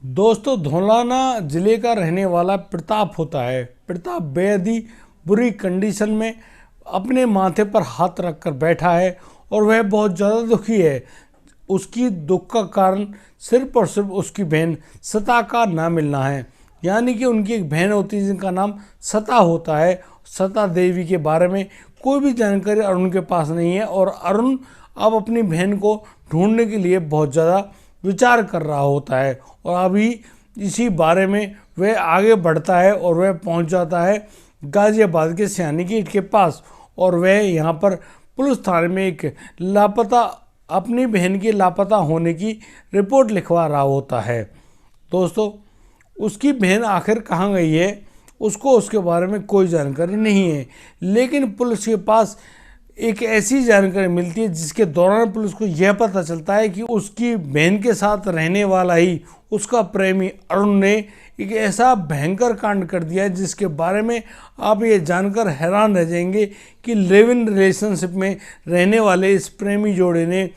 दोस्तों, धौलाना जिले का रहने वाला प्रताप होता है। प्रताप बेहद ही बुरी कंडीशन में अपने माथे पर हाथ रखकर बैठा है और वह बहुत ज़्यादा दुखी है। उसकी दुख का कारण सिर्फ और सिर्फ उसकी बहन सता का ना मिलना है। यानी कि उनकी एक बहन होती है जिनका नाम सता होता है। सता देवी के बारे में कोई भी जानकारी अरुण के पास नहीं है और अरुण अब अपनी बहन को ढूंढने के लिए बहुत ज़्यादा विचार कर रहा होता है और अभी इसी बारे में वह आगे बढ़ता है और वह पहुंच जाता है गाजियाबाद के सियानी गेट के पास और वह यहाँ पर पुलिस थाने में एक लापता अपनी बहन के लापता होने की रिपोर्ट लिखवा रहा होता है। दोस्तों, उसकी बहन आखिर कहाँ गई है उसको उसके बारे में कोई जानकारी नहीं है, लेकिन पुलिस के पास एक ऐसी जानकारी मिलती है जिसके दौरान पुलिस को यह पता चलता है कि उसकी बहन के साथ रहने वाला ही उसका प्रेमी अरुण ने एक ऐसा भयंकर कांड कर दिया है जिसके बारे में आप ये जानकर हैरान रह जाएंगे कि लिव इन रिलेशनशिप में रहने वाले इस प्रेमी जोड़े ने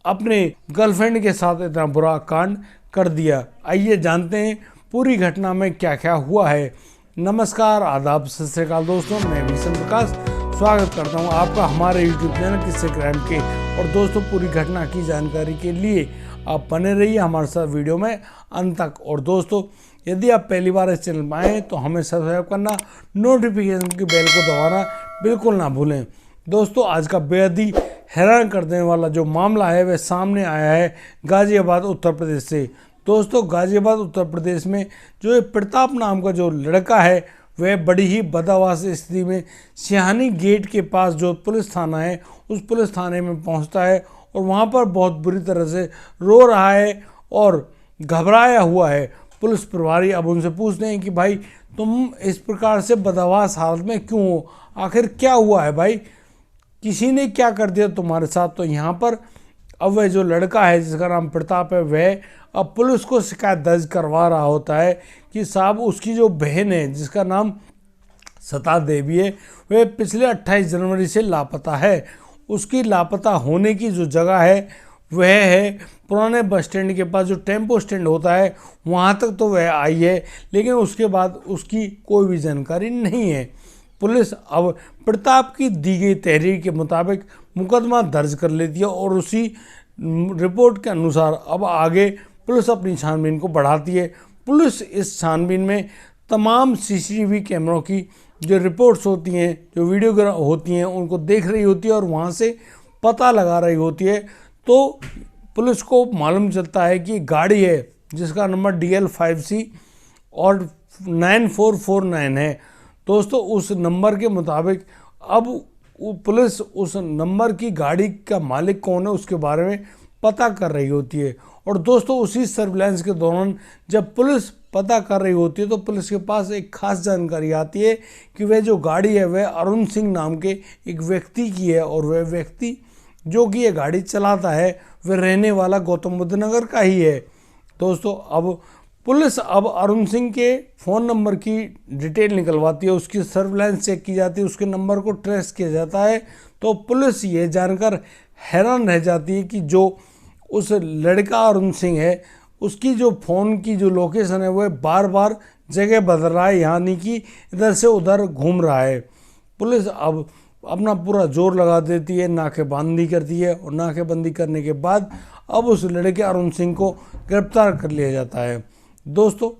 अपने गर्लफ्रेंड के साथ इतना बुरा कांड कर दिया। आइए जानते हैं पूरी घटना में क्या क्या हुआ है। नमस्कार, आदाब, सत श्री अकाल दोस्तों, मैं भीषण प्रकाश स्वागत करता हूं आपका हमारे YouTube चैनल किस्से क्राइम के। और दोस्तों, पूरी घटना की जानकारी के लिए आप बने रहिए हमारे साथ वीडियो में अंत तक। और दोस्तों, यदि आप पहली बार इस चैनल पर आए तो हमें सब्सक्राइब करना, नोटिफिकेशन की बेल को दबाना बिल्कुल ना भूलें। दोस्तों, आज का बेहद ही हैरान कर देने वाला जो मामला है वह सामने आया है गाजियाबाद उत्तर प्रदेश से। दोस्तों, गाजियाबाद उत्तर प्रदेश में जो ये प्रताप नाम का जो लड़का है वह बड़ी ही बदहवास स्थिति में सियानी गेट के पास जो पुलिस थाना है उस पुलिस थाने में पहुंचता है और वहां पर बहुत बुरी तरह से रो रहा है और घबराया हुआ है। पुलिस प्रभारी अब उनसे पूछते हैं कि भाई, तुम इस प्रकार से बदहवास हालत में क्यों हो, आखिर क्या हुआ है भाई, किसी ने क्या कर दिया तुम्हारे साथ। तो यहाँ पर अब वह जो लड़का है जिसका नाम प्रताप है वह अब पुलिस को शिकायत दर्ज करवा रहा होता है कि साहब, उसकी जो बहन है जिसका नाम सता देवी है वह पिछले 28 जनवरी से लापता है। उसकी लापता होने की जो जगह है वह है पुराने बस स्टैंड के पास जो टेम्पो स्टैंड होता है, वहाँ तक तो वह आई है, लेकिन उसके बाद उसकी कोई भी जानकारी नहीं है। पुलिस अब प्रताप की दी गई तहरीर के मुताबिक मुकदमा दर्ज कर लेती है और उसी रिपोर्ट के अनुसार अब आगे पुलिस अपनी छानबीन को बढ़ाती है। पुलिस इस छानबीन में तमाम सीसीटीवी कैमरों की जो रिपोर्ट्स होती हैं, जो वीडियो होती हैं, उनको देख रही होती है और वहाँ से पता लगा रही होती है। तो पुलिस को मालूम चलता है कि गाड़ी है जिसका नंबर DL5C और 9449 है। दोस्तों, उस नंबर के मुताबिक अब पुलिस उस नंबर की गाड़ी का मालिक कौन है उसके बारे में पता कर रही होती है। और दोस्तों, उसी सर्विलांस के दौरान जब पुलिस पता कर रही होती है तो पुलिस के पास एक खास जानकारी आती है कि वह जो गाड़ी है वह अरुण सिंह नाम के एक व्यक्ति की है और वह व्यक्ति जो कि ये गाड़ी चलाता है वह रहने वाला गौतम बुद्ध नगर का ही है। दोस्तों, अब पुलिस अब अरुण सिंह के फ़ोन नंबर की डिटेल निकलवाती है, उसकी सर्विलांस चेक की जाती है, उसके नंबर को ट्रेस किया जाता है। तो पुलिस ये जानकर हैरान रह जाती है कि जो उस लड़का अरुण सिंह है उसकी जो फ़ोन की जो लोकेशन है वह बार बार जगह बदल रहा है, यानी कि इधर से उधर घूम रहा है। पुलिस अब अपना पूरा जोर लगा देती है, नाकेबंदी करती है और नाकेबंदी करने के बाद अब उस लड़के अरुण सिंह को गिरफ्तार कर लिया जाता है। दोस्तों,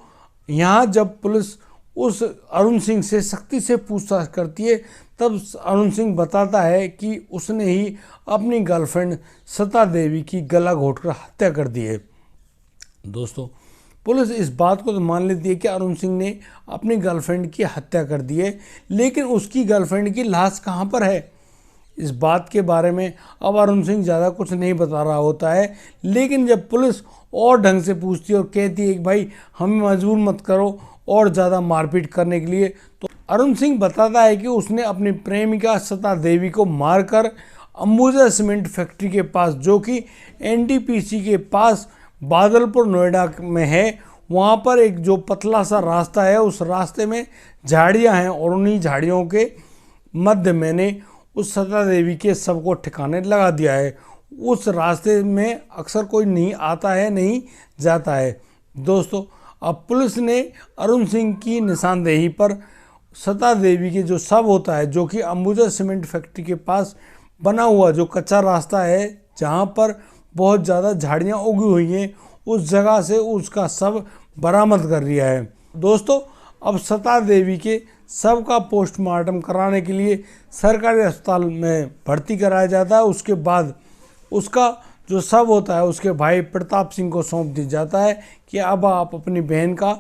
यहाँ जब पुलिस उस अरुण सिंह से सख्ती से पूछताछ करती है तब अरुण सिंह बताता है कि उसने ही अपनी गर्लफ्रेंड सता देवी की गला घोंटकर हत्या कर दी है। दोस्तों, पुलिस इस बात को तो मान लेती है कि अरुण सिंह ने अपनी गर्लफ्रेंड की हत्या कर दी है, लेकिन उसकी गर्लफ्रेंड की लाश कहाँ पर है इस बात के बारे में अब अरुण सिंह ज़्यादा कुछ नहीं बता रहा होता है। लेकिन जब पुलिस और ढंग से पूछती है और कहती है कि भाई, हमें मजबूर मत करो और ज़्यादा मारपीट करने के लिए, तो अरुण सिंह बताता है कि उसने अपनी प्रेमिका सता देवी को मारकर अंबुजा सीमेंट फैक्ट्री के पास जो कि NTPC के पास बादलपुर नोएडा में है, वहाँ पर एक जो पतला सा रास्ता है उस रास्ते में झाड़ियाँ हैं और उन्हीं झाड़ियों के मध्य मैंने उस सता देवी के शव को ठिकाने लगा दिया है। उस रास्ते में अक्सर कोई नहीं आता है, नहीं जाता है। दोस्तों, अब पुलिस ने अरुण सिंह की निशानदेही पर सता देवी के जो शव होता है, जो कि अंबुजा सीमेंट फैक्ट्री के पास बना हुआ जो कच्चा रास्ता है जहां पर बहुत ज़्यादा झाड़ियां उगी हुई हैं, उस जगह से उसका शव बरामद कर लिया है। दोस्तों, अब सता देवी के शव का पोस्टमार्टम कराने के लिए सरकारी अस्पताल में भर्ती कराया जाता है। उसके बाद उसका जो शव होता है उसके भाई प्रताप सिंह को सौंप दिया जाता है कि अब आप अपनी बहन का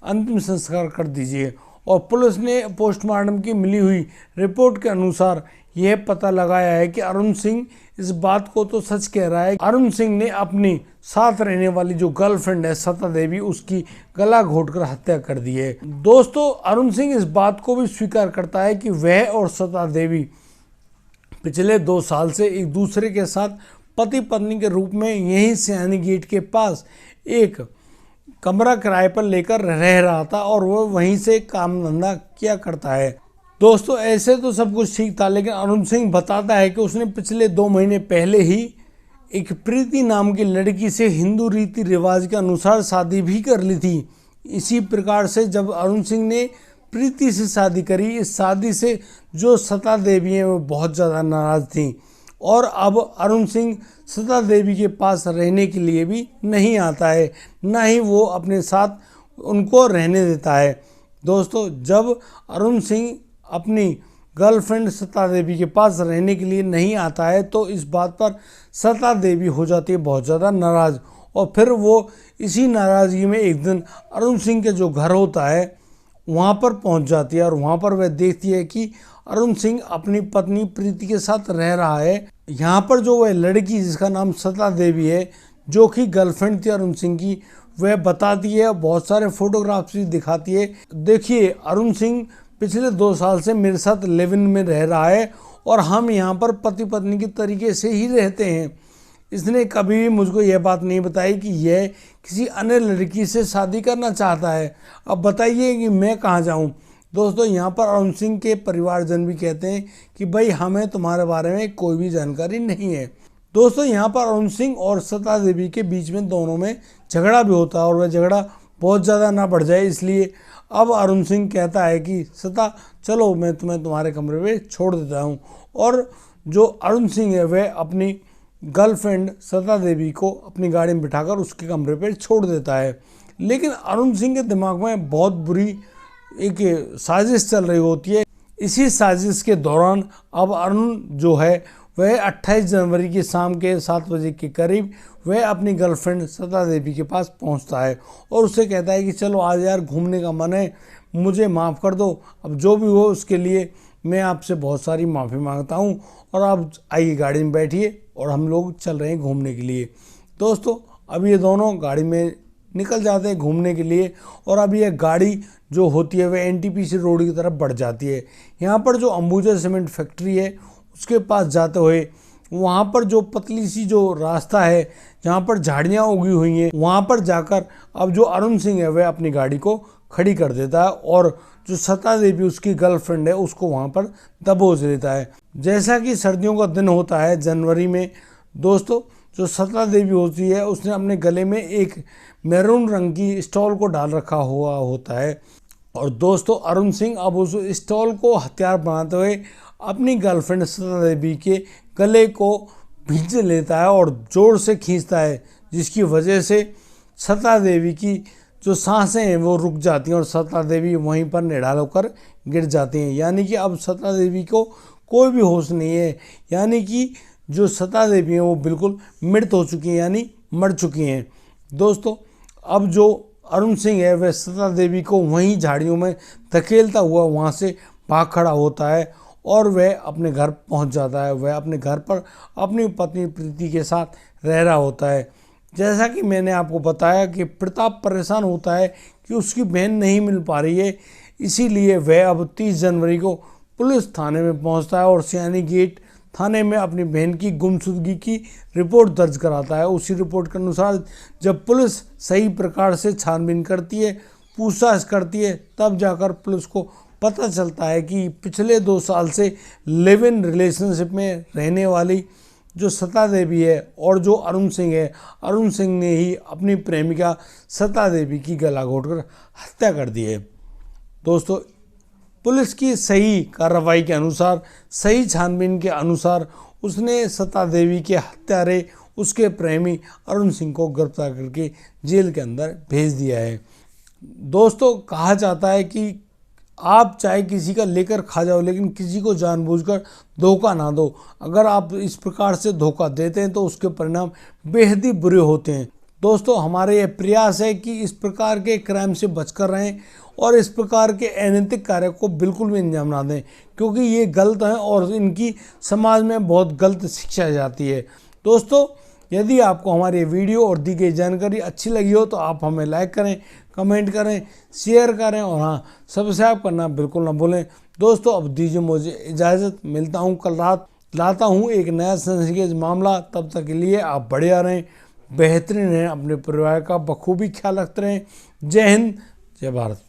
अंतिम संस्कार कर दीजिए। और पुलिस ने पोस्टमार्टम की मिली हुई रिपोर्ट के अनुसार यह पता लगाया है कि अरुण सिंह इस बात को तो सच कह रहा है। अरुण सिंह ने अपनी साथ रहने वाली जो गर्लफ्रेंड है सता देवी, उसकी गला घोटकर हत्या कर दी है। दोस्तों, अरुण सिंह इस बात को भी स्वीकार करता है कि वह और सता देवी पिछले 2 साल से एक दूसरे के साथ पति पत्नी के रूप में यहीं सयानी गेट के पास एक कमरा किराए पर लेकर रह रहा था और वह वहीं से काम धंधा किया करता है। दोस्तों, ऐसे तो सब कुछ ठीक था, लेकिन अरुण सिंह बताता है कि उसने पिछले 2 महीने पहले ही एक प्रीति नाम की लड़की से हिंदू रीति रिवाज के अनुसार शादी भी कर ली थी। इसी प्रकार से जब अरुण सिंह ने प्रीति से शादी करी, इस शादी से जो सता देवी हैं वो बहुत ज़्यादा नाराज़ थी और अब अरुण सिंह सता देवी के पास रहने के लिए भी नहीं आता है, ना ही वो अपने साथ उनको रहने देता है। दोस्तों, जब अरुण सिंह अपनी गर्लफ्रेंड सता देवी के पास रहने के लिए नहीं आता है तो इस बात पर सता देवी हो जाती है बहुत ज़्यादा नाराज़ और फिर वो इसी नाराज़गी में एक दिन अरुण सिंह के जो घर होता है वहाँ पर पहुँच जाती है और वहाँ पर वह देखती है कि अरुण सिंह अपनी पत्नी प्रीति के साथ रह रहा है। यहाँ पर जो वह लड़की जिसका नाम सता देवी है, जो कि गर्लफ्रेंड थी अरुण सिंह की, वह बताती है, बहुत सारे फोटोग्राफ्स भी दिखाती है। देखिए, अरुण सिंह पिछले 2 साल से मेरे साथ लिव इन में रह रहा है और हम यहाँ पर पति पत्नी के तरीके से ही रहते हैं। इसने कभी भी मुझको यह बात नहीं बताई कि यह किसी अन्य लड़की से शादी करना चाहता है। अब बताइए कि मैं कहाँ जाऊँ। दोस्तों, यहाँ पर अरुण सिंह के परिवारजन भी कहते हैं कि भाई हमें तुम्हारे बारे में कोई भी जानकारी नहीं है। दोस्तों, यहाँ पर अरुण सिंह और सता देवी के बीच में दोनों में झगड़ा भी होता है और वह झगड़ा बहुत ज़्यादा ना बढ़ जाए, इसलिए अब अरुण सिंह कहता है कि सता चलो मैं तुम्हें तुम्हारे कमरे में छोड़ देता हूँ। और जो अरुण सिंह है वह अपनी गर्लफ्रेंड सता देवी को अपनी गाड़ी में बिठाकर उसके कमरे पर छोड़ देता है। लेकिन अरुण सिंह के दिमाग में बहुत बुरी एक साजिश चल रही होती है। इसी साजिश के दौरान अब अरुण जो है वह 28 जनवरी की शाम के 7 बजे के करीब वह अपनी गर्लफ्रेंड सता देवी के पास पहुंचता है और उससे कहता है कि चलो आज यार घूमने का मन है, मुझे माफ़ कर दो, अब जो भी हो उसके लिए मैं आपसे बहुत सारी माफ़ी मांगता हूं और आप आइए गाड़ी में बैठिए और हम लोग चल रहे हैं घूमने के लिए। दोस्तों, अब ये दोनों गाड़ी में निकल जाते हैं घूमने के लिए और अब यह गाड़ी जो होती है वह एनटीपीसी रोड की तरफ बढ़ जाती है। यहाँ पर जो अंबुजा सीमेंट फैक्ट्री है उसके पास जाते हुए वहाँ पर जो पतली सी जो रास्ता है जहाँ पर झाड़ियाँ उगी हुई हैं, वहाँ पर जाकर अब जो अरुण सिंह है वह अपनी गाड़ी को खड़ी कर देता है और जो सता देवी उसकी गर्लफ्रेंड है उसको वहाँ पर दबोच देता है। जैसा कि सर्दियों का दिन होता है जनवरी में, दोस्तों, जो सता देवी होती है उसने अपने गले में एक मैरून रंग की स्टॉल को डाल रखा हुआ होता है और दोस्तों अरुण सिंह अब उस स्टॉल को हथियार बनाते हुए अपनी गर्लफ्रेंड सता देवी के गले को भींच लेता है और जोर से खींचता है, जिसकी वजह से सता देवी की जो सांसें हैं वो रुक जाती हैं और सता देवी वहीं पर निढाल होकर गिर जाती हैं। यानी कि अब सता देवी को कोई भी होश नहीं है, यानी कि जो सता देवी हैं वो बिल्कुल मृत हो चुकी हैं, यानी मर चुकी हैं। दोस्तों, अब जो अरुण सिंह है वह सता देवी को वहीं झाड़ियों में धकेलता हुआ वहाँ से भाग खड़ा होता है और वह अपने घर पहुँच जाता है। वह अपने घर पर अपनी पत्नी प्रीति के साथ रह रहा होता है। जैसा कि मैंने आपको बताया कि प्रताप परेशान होता है कि उसकी बहन नहीं मिल पा रही है, इसीलिए वह अब 30 जनवरी को पुलिस थाने में पहुंचता है और सयानी गेट थाने में अपनी बहन की गुमशुदगी की रिपोर्ट दर्ज कराता है। उसी रिपोर्ट के अनुसार जब पुलिस सही प्रकार से छानबीन करती है, पूछताछ करती है, तब जाकर पुलिस को पता चलता है कि पिछले 2 साल से लिव इन रिलेशनशिप में रहने वाली जो सता देवी है और जो अरुण सिंह है, अरुण सिंह ने ही अपनी प्रेमिका सता देवी की गला घोटकर हत्या कर दी है। दोस्तों, पुलिस की सही कार्रवाई के अनुसार, सही छानबीन के अनुसार उसने सता देवी के हत्यारे उसके प्रेमी अरुण सिंह को गिरफ्तार करके जेल के अंदर भेज दिया है। दोस्तों, कहा जाता है कि आप चाहे किसी का लेकर खा जाओ, लेकिन किसी को जानबूझकर धोखा ना दो। अगर आप इस प्रकार से धोखा देते हैं तो उसके परिणाम बेहद ही बुरे होते हैं। दोस्तों, हमारे ये प्रयास है कि इस प्रकार के क्राइम से बचकर रहें और इस प्रकार के अनैतिक कार्य को बिल्कुल भी अंजाम ना दें, क्योंकि ये गलत है और इनकी समाज में बहुत गलत शिक्षा जाती है। दोस्तों, यदि आपको हमारी वीडियो और दी गई जानकारी अच्छी लगी हो तो आप हमें लाइक करें, कमेंट करें, शेयर करें और हाँ, सब्सक्राइब करना बिल्कुल ना भूलें। दोस्तों, अब दीजिए मुझे इजाज़त। मिलता हूँ कल रात, लाता हूँ एक नया सनसनीखेज मामला। तब तक के लिए आप बढ़िया रहें, बेहतरीन रहें, अपने परिवार का बखूबी ख्याल रखते रहें। जय हिंद, जय भारत।